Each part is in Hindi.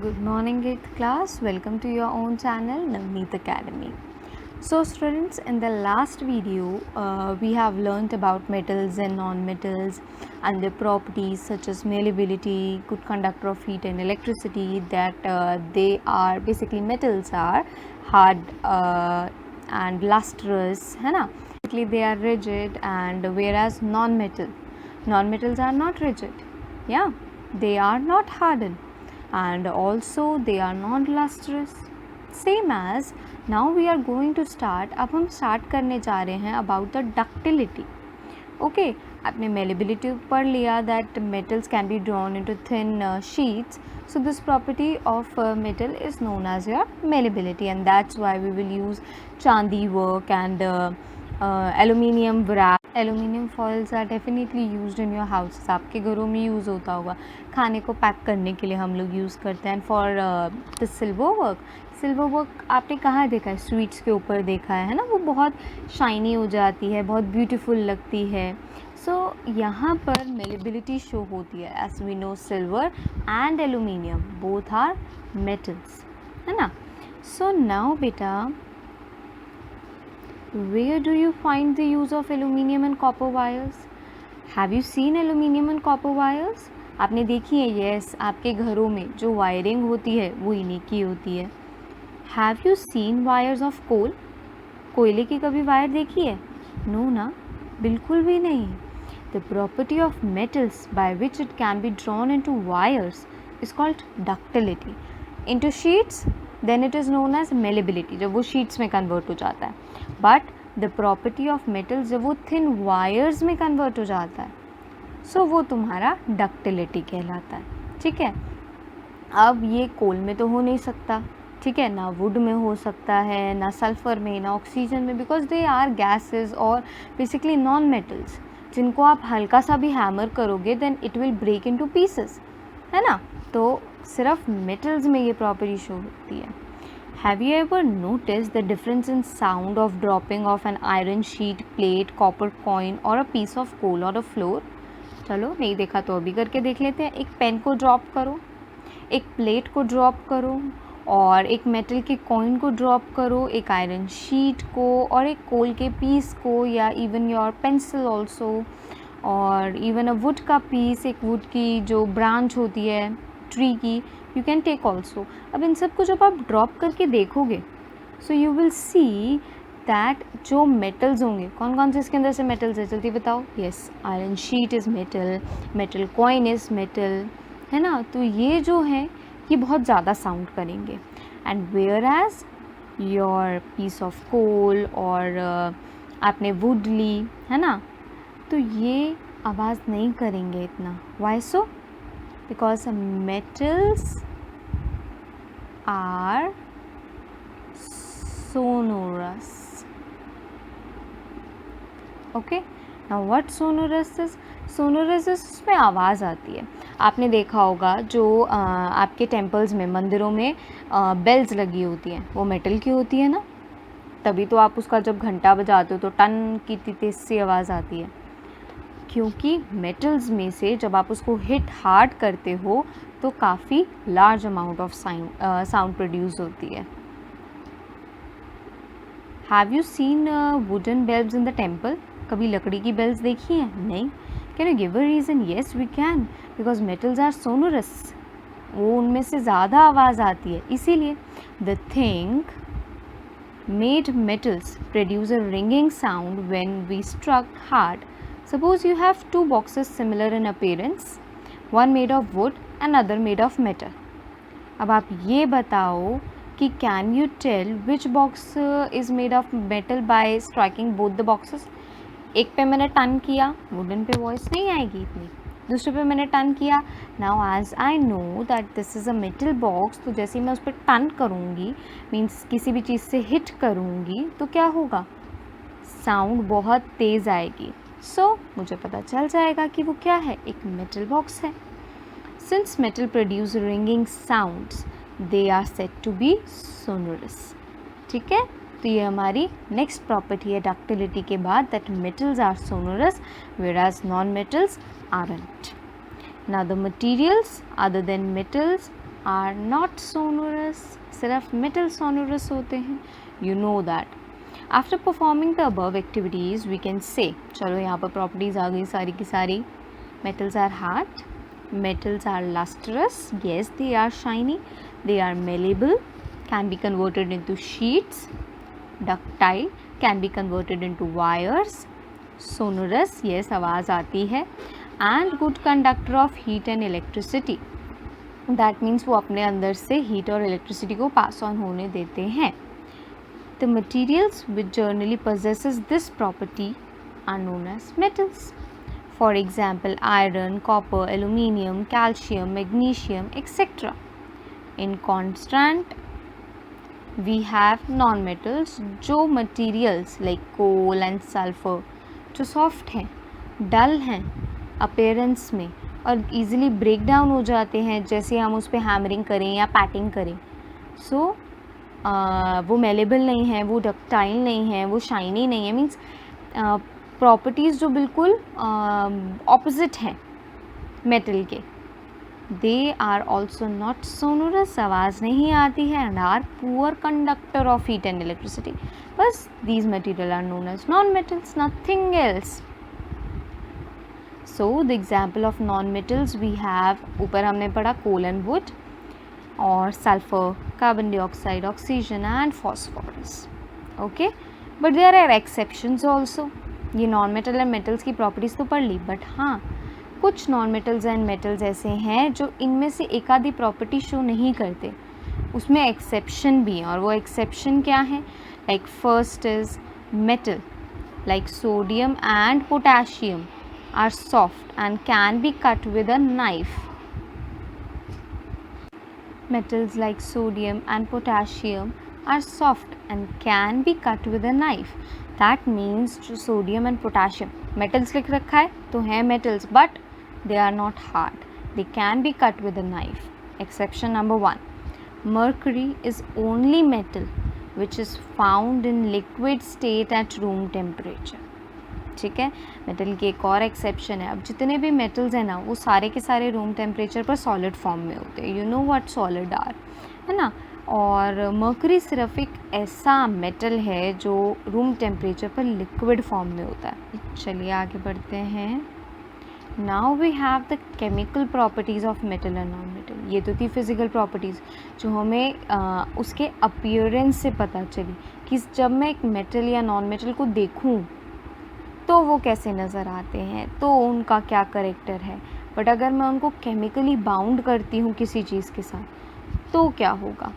Good morning 8th class. Welcome to your own channel Navneet Academy. So students, in the last video we have learnt about metals and non-metals and their properties such as malleability, good conductor of heat and electricity, that they are basically metals are hard and lustrous, है ना? Basically they are rigid, and whereas non-metals are not rigid, yeah, they are not hardened, and also they are not lustrous. Same as now we are going to start. अब हम start करने जा रहे हैं about the ductility. Okay, आपने malleability पढ़ लिया that metals can be drawn into thin sheets. So this property of metal is known as your malleability, and that's why we will use chandi work and aluminium wrap. Aluminium foils are definitely used in your houses. आपके घरों में यूज़ होता होगा, खाने को पैक करने के लिए हम लोग यूज़ करते हैं. फॉर द सिल्वर वर्क आपने कहाँ देखा है? स्वीट्स के ऊपर देखा है ना, वो बहुत शाइनी हो जाती है, बहुत ब्यूटीफुल लगती है. सो यहाँ पर मेलेबिलिटी शो होती है. As we know silver and aluminium both are metals, है ना. सो नाउ बेटा, where do you find the use of aluminium and copper wires? Have you seen aluminium and copper wires? आपने देखी है? yes, आपके घरों में जो वायरिंग होती है वो इन्हीं की होती है. Have you seen wires of coal? कोयले की कभी वायर देखी है? no ना, बिल्कुल भी नहीं. The property of metals by which it can be drawn into wires is called ductility. Into sheets, then it is known as malleability, जब वो sheets में convert हो जाता है. But the property of metals जब वो thin wires में convert हो जाता है, so वो तुम्हारा ductility कहलाता है. ठीक है. अब ये कोल में तो हो नहीं सकता, ठीक है, ना वुड में हो सकता है, ना सल्फर में, ना ऑक्सीजन में, बिकॉज दे आर गैसेस और बेसिकली नॉन मेटल्स जिनको आप हल्का सा भी हैमर करोगे then it will break into pieces, है ना. तो सिर्फ मेटल्स में ये प्रॉपर्टी शो होती है. Have you ever notice the difference in sound of dropping of an iron sheet, plate, copper coin और अ पीस ऑफ कोल और अ फ्लोर? चलो, नहीं देखा तो अभी करके देख लेते हैं. एक पेन को ड्रॉप करो, एक प्लेट को ड्रॉप करो, और एक मेटल के कॉइन को ड्रॉप करो, एक आयरन शीट को, और एक कोल के पीस को, या इवन योर पेंसिल ऑल्सो, और इवन अ वुड का पीस, एक वुड की जो ब्रांच होती है ट्री की, यू कैन टेक ऑल्सो. अब इन सब को जब आप ड्रॉप करके देखोगे so you will see that जो मेटल्स होंगे, कौन कौन से इसके अंदर से मेटल्स है, जल्दी बताओ. Yes, iron sheet is metal, metal coin is metal, है ना. तो ये जो है ये बहुत ज़्यादा साउंड करेंगे. And whereas your piece of coal और आपने वुड ली, है ना, तो ये आवाज़ नहीं करेंगे इतना. Why so? Because metals are sonorous. Okay, now what sonorous is? Sonorous is उसमें आवाज़ आती है. आपने देखा होगा जो आपके टेम्पल्स में, मंदिरों में बेल्स लगी होती हैं, वो मेटल की होती है ना, तभी तो आप उसका जब घंटा बजाते हो तो टन की तेज सी आवाज़ आती है, क्योंकि मेटल्स में से जब आप उसको हिट हार्ड करते हो तो काफ़ी large amount of sound produce होती है. Have you seen wooden bells in the temple? कभी लकड़ी की बेल्स देखी हैं? नहीं. Can you give a reason? Yes we can, because metals are sonorous, वो उनमें से ज़्यादा आवाज़ आती है. इसीलिए the thing made metals produce a ringing sound when we struck hard. Suppose you have two boxes similar in appearance, one made of wood and other made of metal. अब आप ये बताओ कि can you tell which box is made of metal by striking both the boxes? एक पे मैंने टन किया, वुडन पे वॉइस नहीं आएगी इतनी. दूसरे पे मैंने टन किया. Now as I know that this is a metal box, तो जैसे मैं उस पर टन करूँगी, मीन्स किसी भी चीज़ से हिट करूँगी, तो क्या होगा? साउंड बहुत तेज़ आएगी. सो मुझे पता चल जाएगा कि वो क्या है, एक मेटल बॉक्स है. Since metal produce ringing sounds, they are said to be sonorous. ठीक है, तो ये हमारी नेक्स्ट प्रॉपर्टी है डक्टिलिटी के बाद, that metals are sonorous whereas non-metals aren't. Now the materials other than metals are not sonorous, सिर्फ मेटल सोनोरस होते हैं. You know that. After performing the above activities we can say, चलो यहाँ पर प्रॉपर्टीज़ आ गई सारी की सारी. Metals are hard, metals are lustrous, yes they are shiny, they are malleable, can be converted into sheets, ductile, can be converted into wires, sonorous, yes आवाज़ आती है, and good conductor of heat and electricity, that means वो अपने अंदर से heat और electricity को pass on होने देते हैं. The materials which generally possesses this property are known as metals. For example, iron, copper, aluminium, calcium, magnesium, etc. In contrast, we have non-metals, जो materials like coal and sulfur जो soft हैं, dull हैं appearance में और easily break down हो जाते हैं जैसे हम उस पर hammering करें या patting करें. So वो malleable नहीं है, वो ductile नहीं है, वो shiny नहीं है, means प्रॉपर्टीज़ जो बिल्कुल ऑपोजिट हैं मेटल के. They are also not sonorous, आवाज़ नहीं आती है, and are poor conductor of heat and electricity. बस these material are known as non metals, nothing else. So the example of non metals we have, ऊपर हमने पढ़ा कोल एंड वुड और sulphur, carbon dioxide, oxygen and phosphorus. Okay, but there are exceptions also. ये नॉन मेटल एंड मेटल्स की प्रॉपर्टीज़ तो पढ़ ली, बट हाँ कुछ नॉन मेटल्स एंड मेटल्स ऐसे हैं जो इनमें से एक आधी प्रॉपर्टी शो नहीं करते, उसमें एक्सेप्शन भी हैं. और वो एक्सेप्शन क्या है? Like first is metal like sodium and potassium are soft and can be cut with a knife. Metals like sodium and potassium are soft and can be cut with a knife. That means जो sodium and potassium metals लिख रखा है तो हैं metals, but they are not hard. They can be cut with a knife. Exception number 1. Mercury is only metal which is found in liquid state at room temperature. ठीक है, मेटल की एक और एक्सेप्शन है. अब जितने भी मेटल्स हैं ना वो सारे के सारे रूम टेम्परेचर पर सॉलिड फॉर्म में होते हैं. You know what solid are, है ना. और मर्करी सिर्फ एक ऐसा मेटल है जो रूम टेम्परेचर पर लिक्विड फॉर्म में होता है. चलिए आगे बढ़ते हैं. Now we have the chemical properties of metal and non metal. ये तो थी फिज़िकल प्रॉपर्टीज़ जो हमें उसके अपीयरेंस से पता चली कि जब मैं एक मेटल या नॉन मेटल को देखूँ तो वो कैसे नज़र आते हैं, तो उनका क्या करेक्टर है. बट अगर मैं उनको केमिकली बाउंड करती हूँ किसी चीज़ के साथ तो क्या होगा.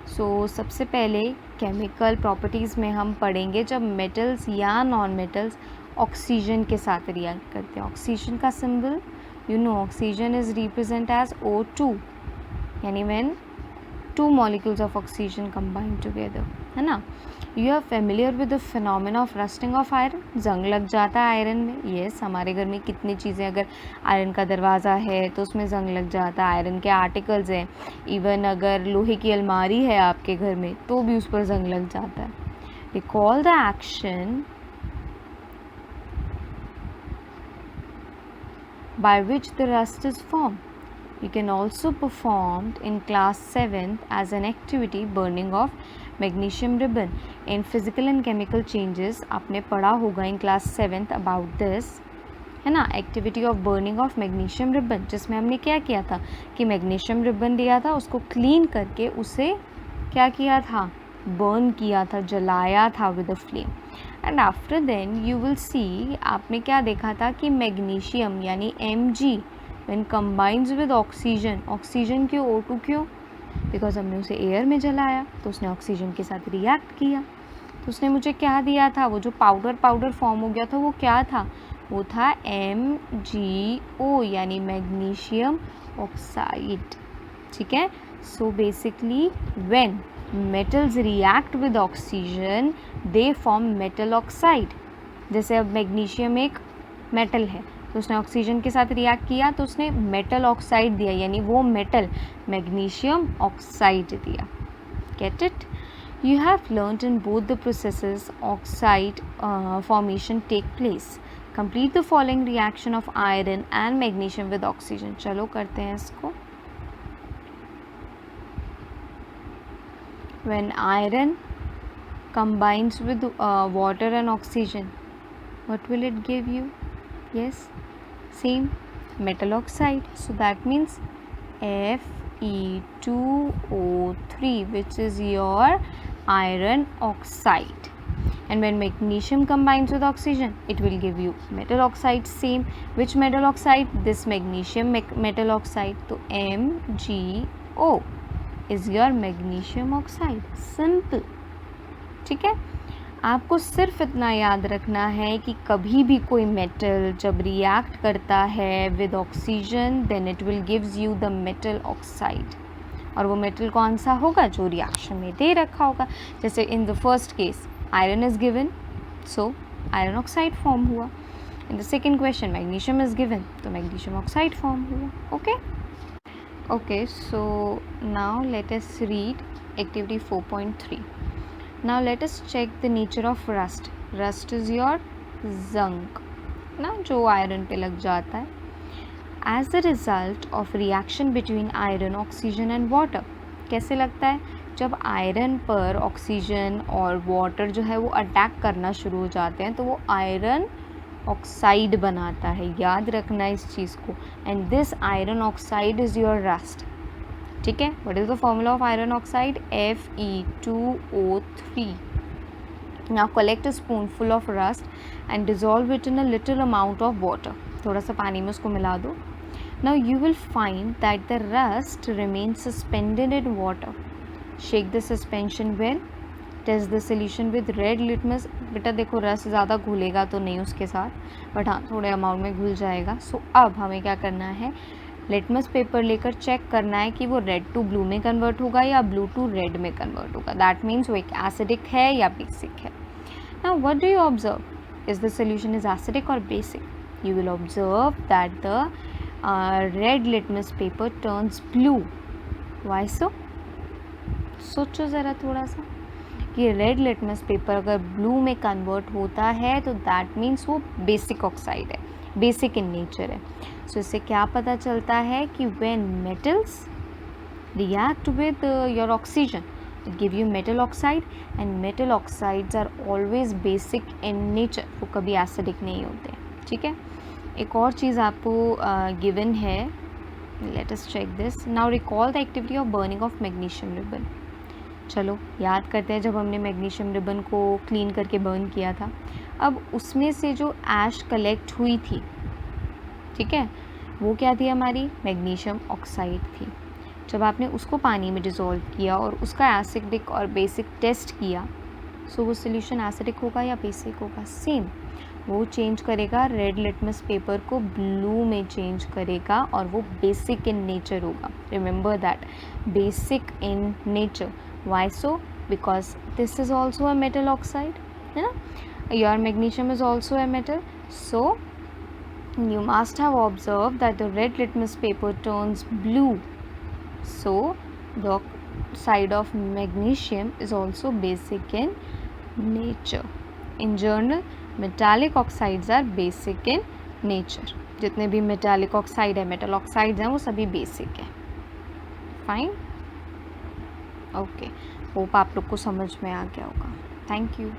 सो सबसे पहले केमिकल प्रॉपर्टीज़ में हम पढ़ेंगे जब मेटल्स या नॉन मेटल्स ऑक्सीजन के साथ रिएक्ट करते हैं. ऑक्सीजन का symbol you know, oxygen is represent as O2, यानी when 2 molecules of oxygen combine together, है ना. You are familiar with the phenomena of rusting of iron. जंग लग जाता है आयरन में. येस, हमारे घर में कितनी चीज़ें, अगर आयरन का दरवाज़ा है तो उसमें जंग लग जाता है. आयरन के आर्टिकल्स हैं, इवन अगर लोहे की अलमारी है आपके घर में तो भी उस पर जंग लग जाता है. Recall the action by which the rust is form. You can also performed in class 7th as an activity burning of magnesium ribbon. In physical and chemical changes आपने पढ़ा होगा in class 7th about this, है ना, activity of burning of magnesium ribbon, जिसमें हमने क्या किया था कि मैग्नीशियम रिबन लिया था, उसको क्लीन करके उसे क्या किया था, बर्न किया था, जलाया था with a flame. And after then you will see, आपने क्या देखा था कि मैग्नीशियम यानी Mg when combines with oxygen, oxygen क्यों, O2 क्यों, बिकॉज हमने उसे एयर में जलाया तो उसने ऑक्सीजन के साथ रिएक्ट किया तो उसने मुझे क्या दिया था, वो जो पाउडर फॉर्म हो गया था वो क्या था, वो था MgO यानी मैग्नीशियम ऑक्साइड. ठीक है. So basically when metals react with oxygen they form metal oxide. जैसे अब मैग्नीशियम एक मेटल है तो उसने ऑक्सीजन के साथ रिएक्ट किया तो उसने मेटल ऑक्साइड दिया, यानी वो मेटल मैग्नीशियम ऑक्साइड दिया. Get it. You have learned in both the processes oxide formation take place. Complete the following reaction of iron and magnesium with oxygen. चलो करते हैं इसको. when iron combines with water and oxygen, what will it give you? Yes, same, metal oxide. So that means Fe2O3, which is your iron oxide. And when magnesium combines with oxygen, it will give you metal oxide. Same, which metal oxide? This magnesium metal oxide. So MgO is your magnesium oxide. Simple. ठीक है, आपको सिर्फ इतना याद रखना है कि कभी भी कोई मेटल जब रिएक्ट करता है with oxygen, then it will gives you the metal oxide. और वो मेटल कौन सा होगा? जो रिएक्शन में दे रखा होगा. जैसे in the first case iron is given, so iron oxide form हुआ. In the second question magnesium is given, तो मैग्नीशियम ऑक्साइड फॉर्म हुआ. Okay, so now let us read activity 4.3. Now let us check the nature of rust. Rust is your zinc ना, जो आयरन पे लग जाता है. As a result of reaction between iron, oxygen and water, कैसे लगता है? जब आयरन पर ऑक्सीजन और वाटर जो है वो अटैक करना शुरू हो जाते हैं तो वो आयरन ऑक्साइड बनाता है. याद रखना इस चीज़ को. And this iron oxide is your rust. ठीक है, what is the formula of iron oxide? Fe2O3. Now collect a spoonful of rust and dissolve it in a little amount of water. थोड़ा सा पानी में उसको मिला दो. Now you will find that the rust remain suspended in water. Shake the suspension well. Test the solution with red litmus. बेटा देखो रस्ट ज़्यादा घुलेगा तो नहीं उसके साथ, बट हाँ थोड़े अमाउंट में घुल जाएगा. सो अब हमें क्या करना है? लिटमस पेपर लेकर चेक करना है कि वो रेड टू ब्लू में कन्वर्ट होगा या ब्लू टू रेड में कन्वर्ट होगा. दैट मीन्स वो एक एसिडिक है या बेसिक है. Now what do you observe? Is the solution is acidic और basic? You will observe that the red litmus paper turns blue. Why so? सोचो ज़रा थोड़ा सा कि रेड लिटमस पेपर अगर ब्लू में कन्वर्ट होता है तो दैट मीन्स वो बेसिक ऑक्साइड है, बेसिक इन नेचर है. सो इससे क्या पता चलता है कि when metals react with your oxygen it give you metal oxide, and metal oxides are always basic in nature. वो कभी एसिडिक नहीं होते. ठीक है, एक और चीज़ आपको गिवन है. Let us check this. Now recall the activity of burning of magnesium ribbon. चलो याद करते हैं जब हमने मैग्नीशियम रिबन को क्लीन करके बर्न किया था. अब उसमें से जो ऐश कलेक्ट हुई थी, ठीक है, वो क्या थी? हमारी मैग्नीशियम ऑक्साइड थी. जब आपने उसको पानी में डिज़ोल्व किया और उसका एसिडिक और बेसिक टेस्ट किया, सो वो सोल्यूशन एसिडिक होगा या बेसिक होगा? सेम, वो चेंज करेगा रेड लिटमस पेपर को ब्लू में चेंज करेगा और वो बेसिक इन नेचर होगा. Remember that, basic in nature. Why so? Because this is also a metal oxide, है ना? Your magnesium is also a metal. So you must have observed that the red litmus paper turns blue. So the side of magnesium is also basic in nature. In general, metallic oxides are basic in nature. जितने भी metallic oxide है, metal oxides हैं, वो सभी basic है. Fine. ओके, होप आप लोग को समझ में आ गया होगा. Thank you.